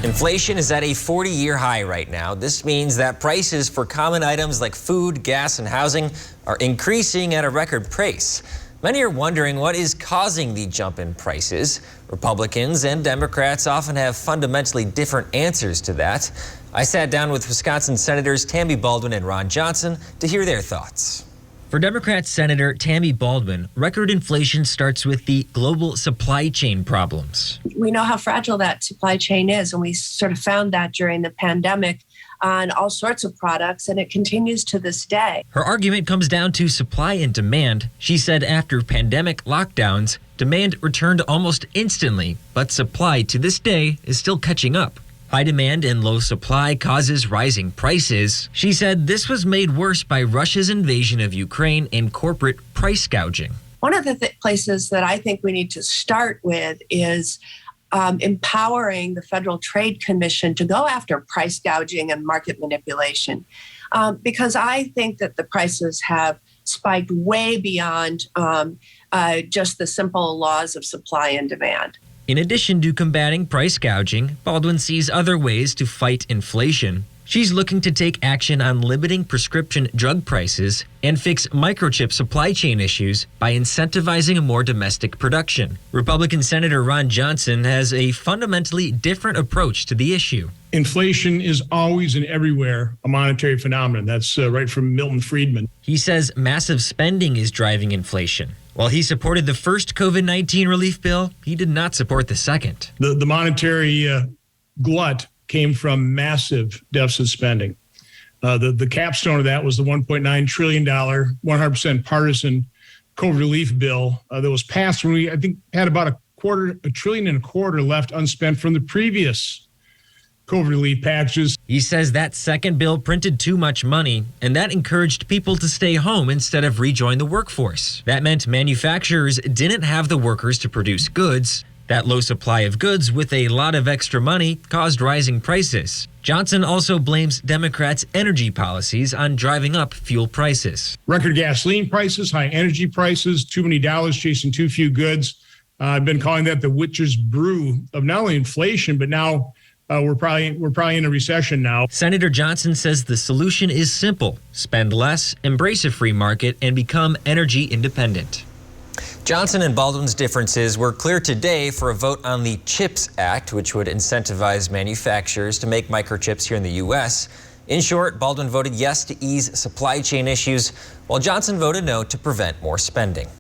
Inflation is at a 40-year high right now. This means that prices for common items like food, gas, and housing are increasing at a record pace. Many are wondering what is causing the jump in prices. Republicans and Democrats often have fundamentally different answers to that. I sat down with Wisconsin Senators Tammy Baldwin and Ron Johnson to hear their thoughts. For Democrat Senator Tammy Baldwin, record inflation starts with the global supply chain problems. We know how fragile that supply chain is, and we sort of found that during the pandemic on all sorts of products, and it continues to this day. Her argument comes down to supply and demand. She said after pandemic lockdowns, demand returned almost instantly, but supply to this day is still catching up. High demand and low supply causes rising prices. She said this was made worse by Russia's invasion of Ukraine and corporate price gouging. One of the places that I think we need to start with is empowering the Federal Trade Commission to go after price gouging and market manipulation, because I think that the prices have spiked way beyond just the simple laws of supply and demand. In addition to combating price gouging, Baldwin sees other ways to fight inflation. She's looking to take action on limiting prescription drug prices and fix microchip supply chain issues by incentivizing a more domestic production. Republican Senator Ron Johnson has a fundamentally different approach to the issue. Inflation is always and everywhere a monetary phenomenon. That's right from Milton Friedman. He says massive spending is driving inflation. While he supported the first COVID-19 relief bill, he did not support the second. The monetary glut came from massive deficit spending. The capstone of that was the $1.9 trillion, 100% partisan COVID relief bill that was passed when we, I think, had about $1.25 trillion left unspent from the previous COVID relief packages. He says that second bill printed too much money, and that encouraged people to stay home instead of rejoin the workforce. That meant manufacturers didn't have the workers to produce goods. That low supply of goods with a lot of extra money caused rising prices. Johnson also blames Democrats' energy policies on driving up fuel prices. Record gasoline prices, high energy prices, too many dollars chasing too few goods. I've been calling that the witch's brew of not only inflation, but now we're probably in a recession now. Senator Johnson says the solution is simple: spend less, embrace a free market, and become energy independent. Johnson and Baldwin's differences were clear today for a vote on the CHIPS Act, which would incentivize manufacturers to make microchips here in the U.S. In short, Baldwin voted yes to ease supply chain issues, while Johnson voted no to prevent more spending.